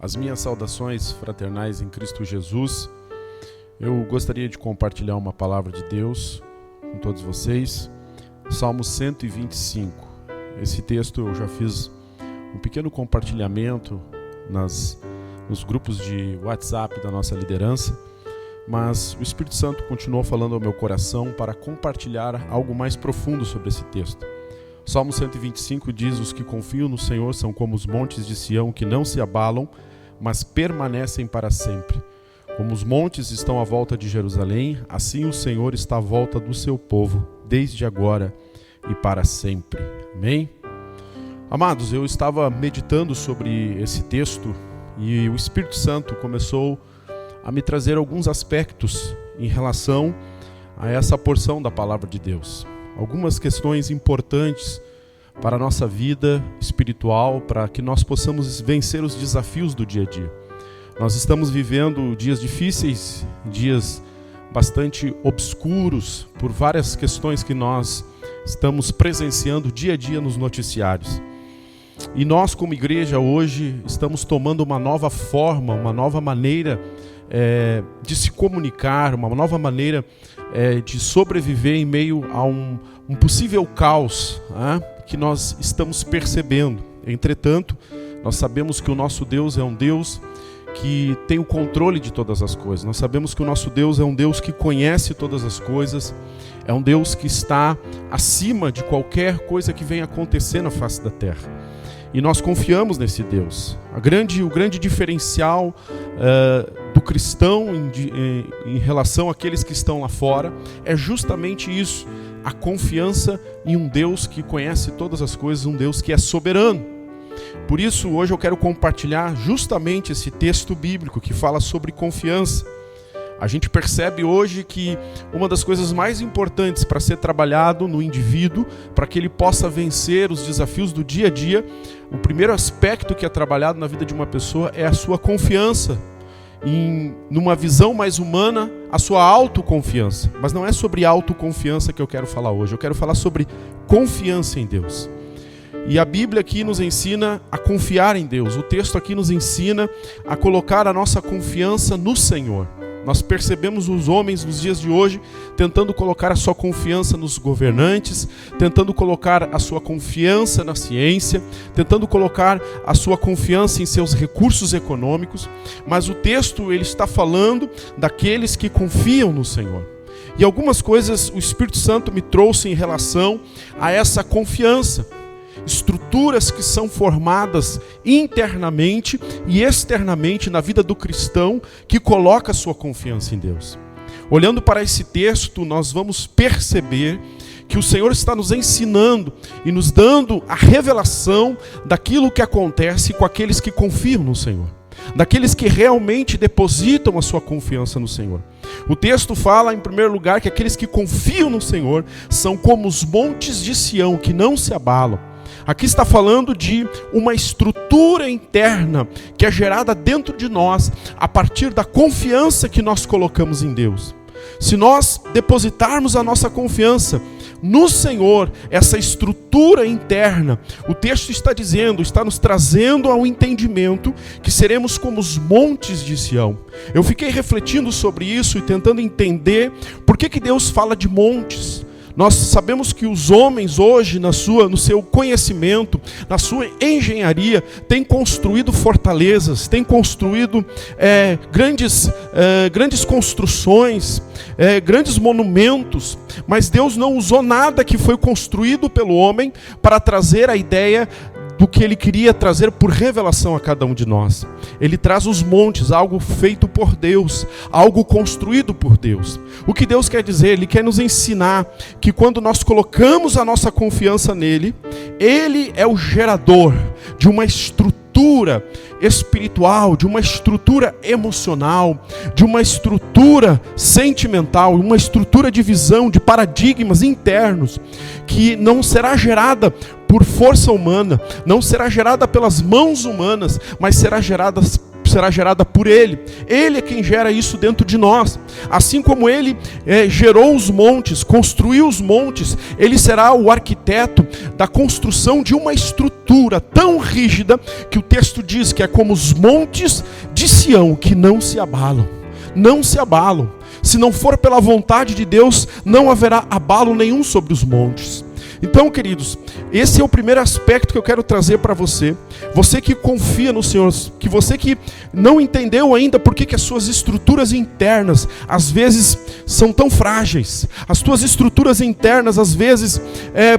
As minhas saudações fraternais em Cristo Jesus. Eu gostaria de compartilhar uma palavra de Deus com todos vocês. Salmo 125. Esse texto eu já fiz um pequeno compartilhamento nos grupos de WhatsApp da nossa liderança, mas o Espírito Santo continuou falando ao meu coração para compartilhar algo mais profundo sobre esse texto. Salmo 125 diz: os que confiam no Senhor são como os montes de Sião, que não se abalam, mas permanecem para sempre. Como os montes estão à volta de Jerusalém, assim o Senhor está à volta do seu povo, desde agora e para sempre. Amém? Amados, eu estava meditando sobre esse texto e o Espírito Santo começou a me trazer alguns aspectos em relação a essa porção da palavra de Deus. Algumas questões importantes para a nossa vida espiritual, para que nós possamos vencer os desafios do dia a dia. Nós estamos vivendo dias difíceis, dias bastante obscuros, por várias questões que nós estamos presenciando dia a dia nos noticiários. E nós, como igreja, hoje estamos tomando uma nova forma, uma nova maneira de se comunicar, uma nova maneira de sobreviver em meio a um possível caos que nós estamos percebendo. Entretanto, nós sabemos que o nosso Deus é um Deus que tem o controle de todas as coisas. Nós sabemos que o nosso Deus é um Deus que conhece todas as coisas, é um Deus que está acima de qualquer coisa que venha acontecer na face da terra. E nós confiamos nesse Deus. O grande diferencial do cristão em relação àqueles que estão lá fora é justamente isso: a confiança em um Deus que conhece todas as coisas, um Deus que é soberano. Por isso, hoje eu quero compartilhar justamente esse texto bíblico que fala sobre confiança. A gente percebe hoje que uma das coisas mais importantes para ser trabalhado no indivíduo, para que ele possa vencer os desafios do dia a dia, o primeiro aspecto que é trabalhado na vida de uma pessoa é a sua confiança. Numa visão mais humana, a sua autoconfiança. Mas não é sobre autoconfiança que eu quero falar hoje. Eu quero falar sobre confiança em Deus. E a Bíblia aqui nos ensina a confiar em Deus. O texto aqui nos ensina a colocar a nossa confiança no Senhor. Nós percebemos os homens nos dias de hoje tentando colocar a sua confiança nos governantes, tentando colocar a sua confiança na ciência, tentando colocar a sua confiança em seus recursos econômicos, mas o texto ele está falando daqueles que confiam no Senhor. E algumas coisas o Espírito Santo me trouxe em relação a essa confiança. Estruturas que são formadas internamente e externamente na vida do cristão que coloca a sua confiança em Deus. Olhando para esse texto, nós vamos perceber que o Senhor está nos ensinando e nos dando a revelação daquilo que acontece com aqueles que confiam no Senhor, daqueles que realmente depositam a sua confiança no Senhor. O texto fala, em primeiro lugar, que aqueles que confiam no Senhor são como os montes de Sião, que não se abalam. Aqui está falando de uma estrutura interna que é gerada dentro de nós a partir da confiança que nós colocamos em Deus. Se nós depositarmos a nossa confiança no Senhor, essa estrutura interna, o texto está dizendo, está nos trazendo ao entendimento que seremos como os montes de Sião. Eu fiquei refletindo sobre isso e tentando entender por que Deus fala de montes. Nós sabemos que os homens hoje, no seu conhecimento, na sua engenharia, têm construído fortalezas, têm construído grandes construções, grandes monumentos, mas Deus não usou nada que foi construído pelo homem para trazer a ideia do que Ele queria trazer por revelação a cada um de nós. Ele traz os montes, algo feito por Deus, algo construído por Deus. O que Deus quer dizer? Ele quer nos ensinar que quando nós colocamos a nossa confiança nele, Ele é o gerador de uma estrutura espiritual, de uma estrutura emocional, de uma estrutura sentimental, uma estrutura de visão, de paradigmas internos, que não será gerada por força humana, não será gerada pelas mãos humanas, mas será gerada será gerada por Ele. Ele é quem gera isso dentro de nós. Assim como Ele gerou os montes, construiu os montes, Ele será o arquiteto da construção de uma estrutura tão rígida que o texto diz que é como os montes de Sião, que não se abalam. Não se abalam. Se não for pela vontade de Deus, não haverá abalo nenhum sobre os montes. Então, queridos, esse é o primeiro aspecto que eu quero trazer para você. Você que confia no Senhor, que você que não entendeu ainda por que as suas estruturas internas às vezes são tão frágeis. As tuas estruturas internas às vezes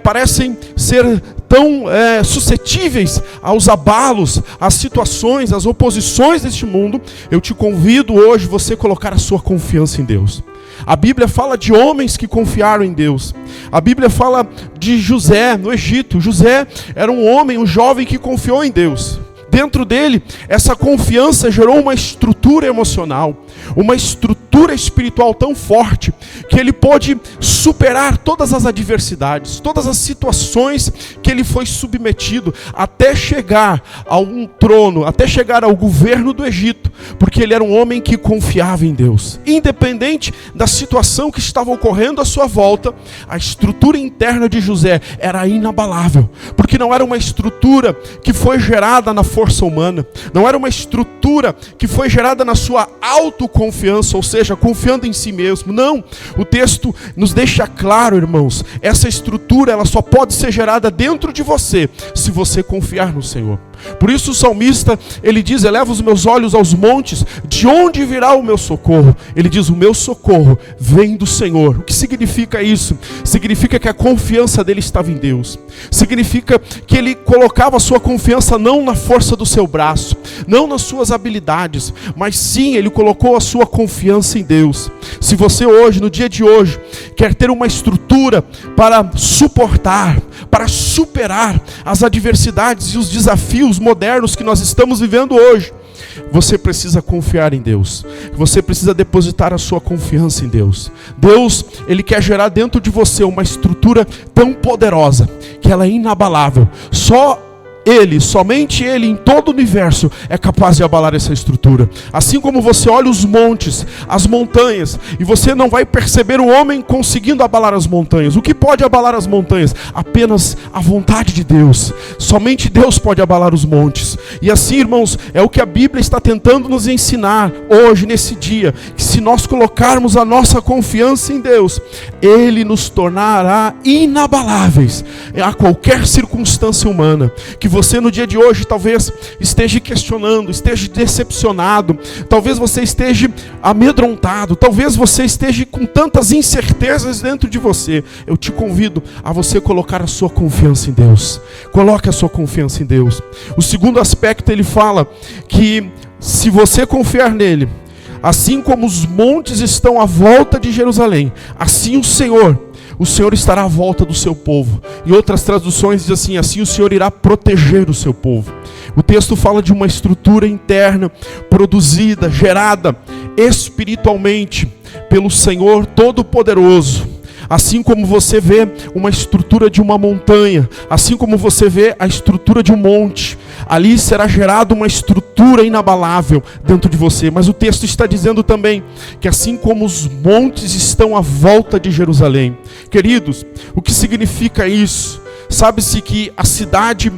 parecem ser tão suscetíveis aos abalos, às situações, às oposições deste mundo. Eu te convido hoje você colocar a sua confiança em Deus. A Bíblia fala de homens que confiaram em Deus. A Bíblia fala de José no Egito. José era um homem, um jovem que confiou em Deus. Dentro dele, essa confiança gerou uma estrutura emocional, uma estrutura espiritual tão forte, que ele pôde superar todas as adversidades, todas as situações que ele foi submetido, até chegar a um trono, até chegar ao governo do Egito, porque ele era um homem que confiava em Deus. Independente da situação que estava ocorrendo à sua volta, a estrutura interna de José era inabalável, porque não era uma estrutura que foi gerada na força humana, não era uma estrutura que foi gerada na sua autoconfiança, ou seja, confiando em si mesmo. Não, o texto nos deixa claro, irmãos, essa estrutura ela só pode ser gerada dentro de você, se você confiar no Senhor. Por isso o salmista, ele diz: eleva os meus olhos aos montes, de onde virá o meu socorro? Ele diz: o meu socorro vem do Senhor. O que significa isso? Significa que a confiança dele estava em Deus. Significa que ele colocava a sua confiança não na força do seu braço, não nas suas habilidades, mas sim, ele colocou a sua confiança em Deus. Se você hoje, no dia de hoje, quer ter uma estrutura para suportar, para superar as adversidades e os desafios modernos que nós estamos vivendo hoje, você precisa confiar em Deus. Você precisa depositar a sua confiança em Deus. Deus, Ele quer gerar dentro de você uma estrutura tão poderosa, que ela é inabalável. Somente Ele, em todo o universo, é capaz de abalar essa estrutura. Assim como você olha os montes, as montanhas, e você não vai perceber um homem conseguindo abalar as montanhas. O que pode abalar as montanhas? Apenas a vontade de Deus. Somente Deus pode abalar os montes. E assim, irmãos, é o que a Bíblia está tentando nos ensinar hoje, nesse dia, que se nós colocarmos a nossa confiança em Deus, Ele nos tornará inabaláveis a qualquer circunstância humana. Que você no dia de hoje talvez esteja questionando, esteja decepcionado, talvez você esteja amedrontado, talvez você esteja com tantas incertezas dentro de você. Eu te convido a você colocar a sua confiança em Deus. Coloque a sua confiança em Deus. O segundo aspecto, ele fala que se você confiar nele, assim como os montes estão à volta de Jerusalém, assim o Senhor estará à volta do seu povo. Em outras traduções diz assim: assim o Senhor irá proteger o seu povo. O texto fala de uma estrutura interna produzida, gerada espiritualmente pelo Senhor Todo-Poderoso. Assim como você vê uma estrutura de uma montanha, assim como você vê a estrutura de um monte, ali será gerada uma estrutura inabalável dentro de você. Mas o texto está dizendo também que assim como os montes estão à volta de Jerusalém. Queridos, o que significa isso? Sabe-se que a cidade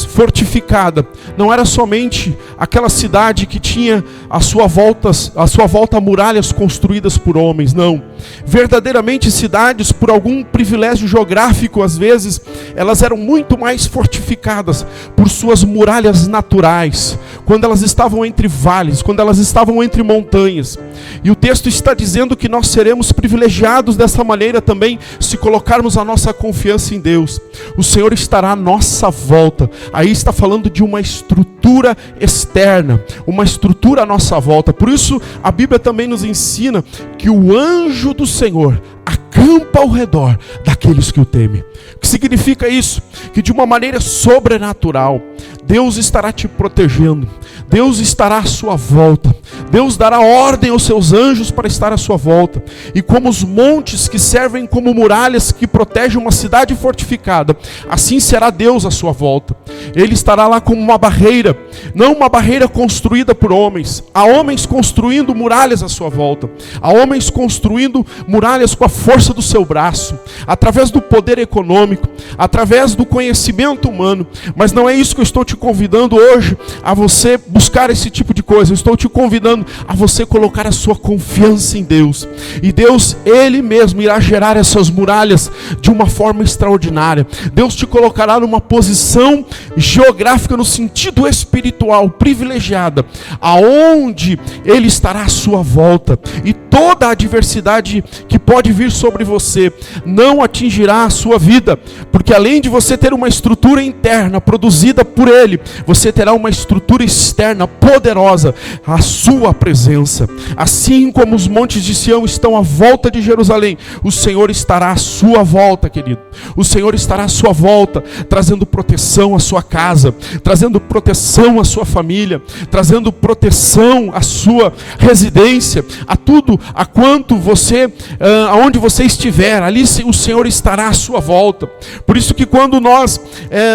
fortificada não era somente aquela cidade que tinha à sua volta muralhas construídas por homens, não. Verdadeiramente cidades, por algum privilégio geográfico, às vezes, elas eram muito mais fortificadas por suas muralhas naturais, quando elas estavam entre vales, quando elas estavam entre montanhas. E o texto está dizendo que nós seremos privilegiados dessa maneira também, se colocarmos a nossa confiança em Deus. O Senhor estará à nossa volta. Aí está falando de uma estrutura externa, uma estrutura à nossa volta. Por isso a Bíblia também nos ensina que o anjo do Senhor acampa ao redor daqueles que o temem. O que significa isso? Que de uma maneira sobrenatural, Deus estará te protegendo, Deus estará à sua volta, Deus dará ordem aos seus anjos para estar à sua volta. E como os montes que servem como muralhas que protegem uma cidade fortificada, assim será Deus à sua volta. Ele estará lá como uma barreira, não uma barreira construída por homens. Há homens construindo muralhas à sua volta. Há homens construindo muralhas com a força do seu braço, através do poder econômico, através do conhecimento humano. Mas não é isso que eu estou te convidando hoje, a você buscar esse tipo de coisa. Eu estou te convidando a você colocar a sua confiança em Deus. E Deus, Ele mesmo, irá gerar essas muralhas de uma forma extraordinária. Deus te colocará numa posição geográfica, no sentido espiritual, privilegiada, aonde Ele estará à sua volta. E toda a adversidade que pode vir sobre você não atingirá a sua vida, porque além de você ter uma estrutura interna produzida por Ele, você terá uma estrutura externa poderosa, a sua presença. Assim como os montes de Sião estão à volta de Jerusalém, o Senhor estará à sua volta, querido. O Senhor estará à sua volta, trazendo proteção à sua casa, trazendo proteção à sua família, trazendo proteção à sua residência, a tudo, a quanto você, aonde você estiver, ali o Senhor estará à sua volta. Por isso que quando nós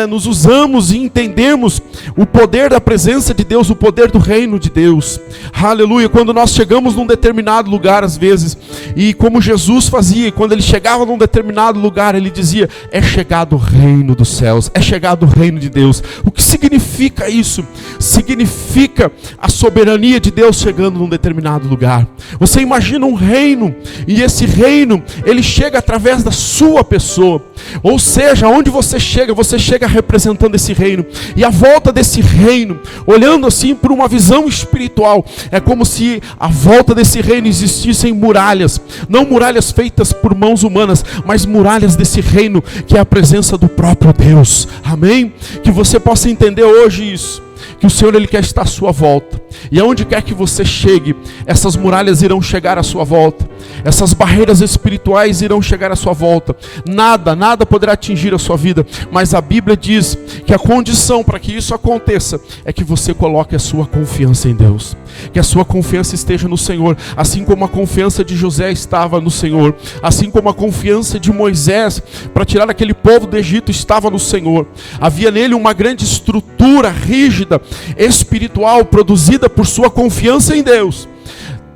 nos usamos e entendemos o poder da presença de Deus, o poder do reino de Deus, aleluia, quando nós chegamos num determinado lugar às vezes, e como Jesus fazia, quando Ele chegava num determinado lugar, Ele dizia: é chegado o reino dos céus, é chegado o reino de Deus. O que significa isso? Significa a soberania de Deus chegando num determinado lugar. Você imagina um reino, e esse reino, ele chega através da sua pessoa. Ou seja, onde você chega representando esse reino. E à volta desse reino, olhando assim por uma visão espiritual, é como se à volta desse reino existissem muralhas. Não muralhas feitas por mãos humanas, mas muralhas desse reino, que é a presença do próprio Deus. Amém? Que você possa entender hoje isso, que o Senhor, Ele quer estar à sua volta. E aonde quer que você chegue, essas muralhas irão chegar à sua volta. Essas barreiras espirituais irão chegar à sua volta. Nada poderá atingir a sua vida. Mas a Bíblia diz que a condição para que isso aconteça é que você coloque a sua confiança em Deus. Que a sua confiança esteja no Senhor. Assim como a confiança de José estava no Senhor. Assim como a confiança de Moisés para tirar aquele povo do Egito estava no Senhor. Havia nele uma grande estrutura rígida, espiritual, produzida por sua confiança em Deus,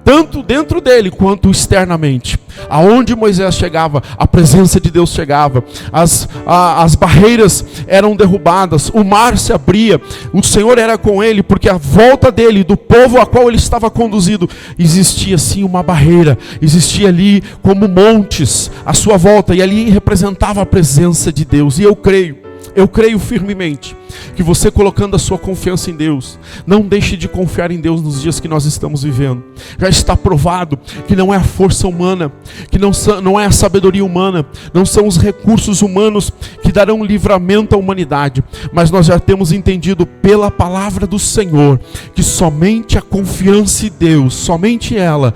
tanto dentro dele quanto externamente. Aonde Moisés chegava, a presença de Deus chegava, as barreiras eram derrubadas, o mar se abria, o Senhor era com ele, porque à volta dele, do povo a qual ele estava conduzido, existia sim uma barreira, existia ali como montes à sua volta, e ali representava a presença de Deus. E eu creio firmemente que você, colocando a sua confiança em Deus, não deixe de confiar em Deus nos dias que nós estamos vivendo. Já está provado que não é a força humana, que não é a sabedoria humana, não são os recursos humanos que darão livramento à humanidade, mas nós já temos entendido pela palavra do Senhor, que somente a confiança em Deus, somente ela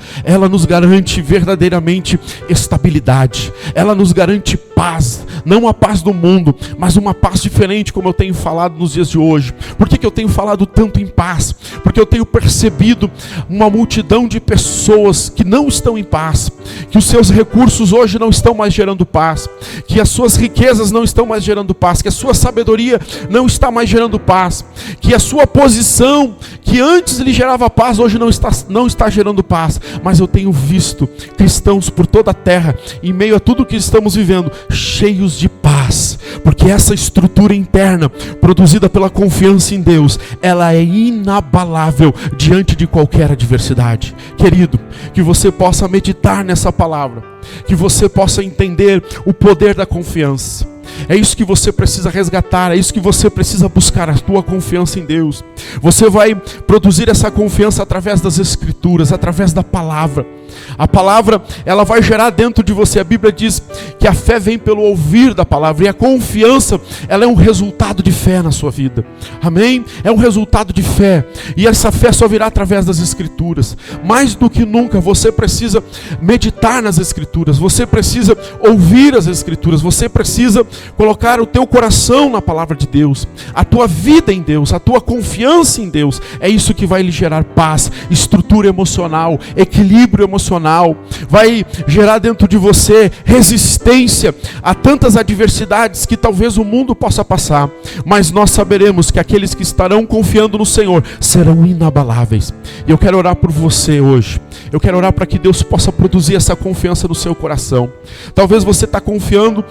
nos garante verdadeiramente estabilidade, ela nos garante paz, não a paz do mundo, mas uma paz diferente, como eu tenho falado nos dias de hoje. Por que eu tenho falado tanto em paz? Porque eu tenho percebido uma multidão de pessoas que não estão em paz, que os seus recursos hoje não estão mais gerando paz, que as suas riquezas não estão mais gerando paz, que a sua sabedoria não está mais gerando paz, que a sua posição, que antes lhe gerava paz, hoje não está gerando paz. Mas eu tenho visto cristãos por toda a terra, em meio a tudo que estamos vivendo, cheios de paz, porque essa estrutura interna, produzida pela confiança em Deus, ela é inabalável diante de qualquer adversidade. Querido, que você possa meditar nessa palavra, que você possa entender o poder da confiança. É isso que você precisa resgatar, é isso que você precisa buscar, a tua confiança em Deus. Você vai produzir essa confiança através das Escrituras, através da palavra. A palavra, ela vai gerar dentro de você. A Bíblia diz que a fé vem pelo ouvir da palavra, e a confiança, ela é um resultado de fé na sua vida. Amém? É um resultado de fé, e essa fé só virá através das Escrituras. Mais do que nunca, você precisa meditar nas Escrituras, você precisa ouvir as Escrituras, você precisa colocar o teu coração na palavra de Deus, a tua vida em Deus, a tua confiança em Deus. É isso que vai lhe gerar paz, estrutura emocional, equilíbrio emocional, vai gerar dentro de você resistência a tantas adversidades que talvez o mundo possa passar, mas nós saberemos que aqueles que estarão confiando no Senhor serão inabaláveis. E eu quero orar por você hoje, eu quero orar para que Deus possa produzir essa confiança no seu coração. Talvez você está confiando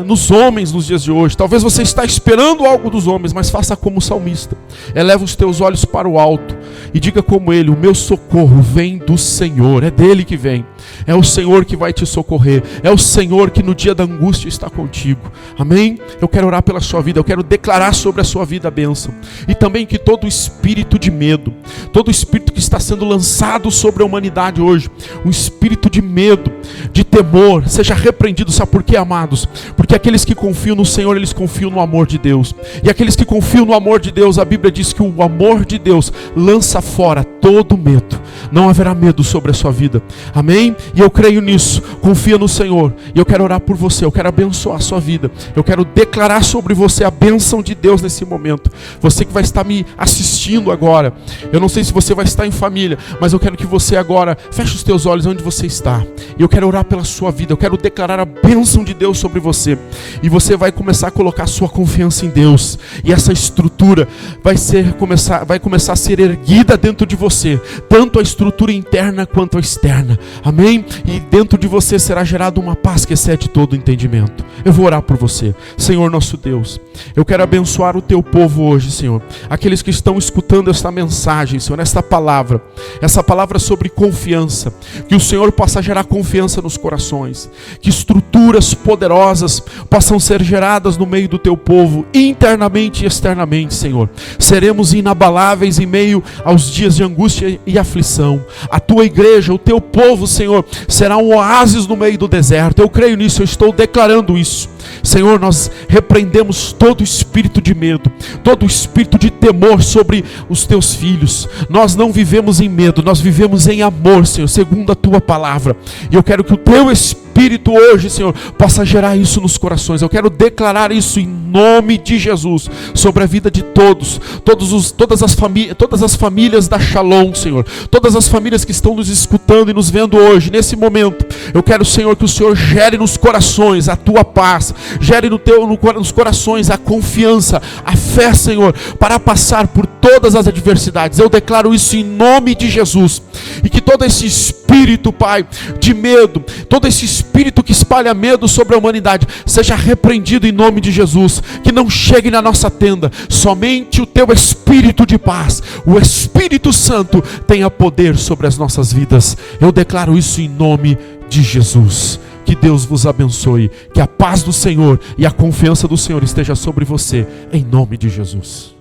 nos homens nos dias de hoje, talvez você está esperando algo dos homens, mas faça como o salmista, eleva os teus olhos para o alto e diga como ele: o meu socorro vem do Senhor. É dele que vem, é o Senhor que vai te socorrer, é o Senhor que no dia da angústia está contigo. Amém? Eu quero orar pela sua vida, eu quero declarar sobre a sua vida a bênção, e também que todo espírito de medo, todo espírito que está sendo lançado sobre a humanidade hoje, um espírito de medo, de temor, seja repreendido. Sabe por quê, amados? Porque aqueles que confiam no Senhor, eles confiam no amor de Deus, e aqueles que confiam no amor de Deus, a Bíblia diz que o amor de Deus lança fora todo medo. Não haverá medo sobre a sua vida. Amém? E eu creio nisso. Confia no Senhor. E eu quero orar por você, eu quero abençoar a sua vida, eu quero declarar sobre você a bênção de Deus nesse momento. Você que vai estar me assistindo agora, eu não sei se você vai estar em família, mas eu quero que você agora feche os teus olhos onde você está, e eu quero orar pela sua vida, eu quero declarar a bênção de Deus sobre você, e você vai começar a colocar a sua confiança em Deus, e essa estrutura vai começar a ser erguida dentro de você, tanto a estrutura interna quanto a externa. Amém? E dentro de você será gerada uma paz que excede todo o entendimento. Eu vou orar por você. Senhor nosso Deus, eu quero abençoar o teu povo hoje, Senhor, aqueles que estão escutando esta mensagem, Senhor, essa palavra sobre confiança, que o Senhor possa gerar confiança nos corações, que estruturas poderosas possam ser geradas no meio do teu povo, internamente e externamente, Senhor. Seremos inabaláveis em meio aos dias de angústia e aflição. A tua igreja, o teu povo, Senhor, será um oásis no meio do deserto. Eu creio nisso, eu estou declarando isso. Senhor, nós repreendemos todo espírito de medo, todo espírito de temor sobre os teus filhos. Nós não vivemos em medo, nós vivemos em amor, Senhor, segundo a tua palavra. E eu quero que o teu Espírito hoje, Senhor, possa gerar isso nos corações. Eu quero declarar isso em nome de Jesus sobre a vida de todas as famílias da Shalom, Senhor, todas as famílias que estão nos escutando e nos vendo hoje, nesse momento. Eu quero, Senhor, que o Senhor gere nos corações a tua paz, gere nos corações a confiança, a fé, Senhor, para passar por todas as adversidades. Eu declaro isso em nome de Jesus, e que todo esse espírito, Pai, de medo, todo esse espírito que espalha medo sobre a humanidade, seja repreendido em nome de Jesus. Que não chegue na nossa tenda somente o teu Espírito de paz, o Espírito Santo tenha poder sobre as nossas vidas. Eu declaro isso em nome de Jesus. Que Deus vos abençoe, que a paz do Senhor e a confiança do Senhor esteja sobre você, em nome de Jesus.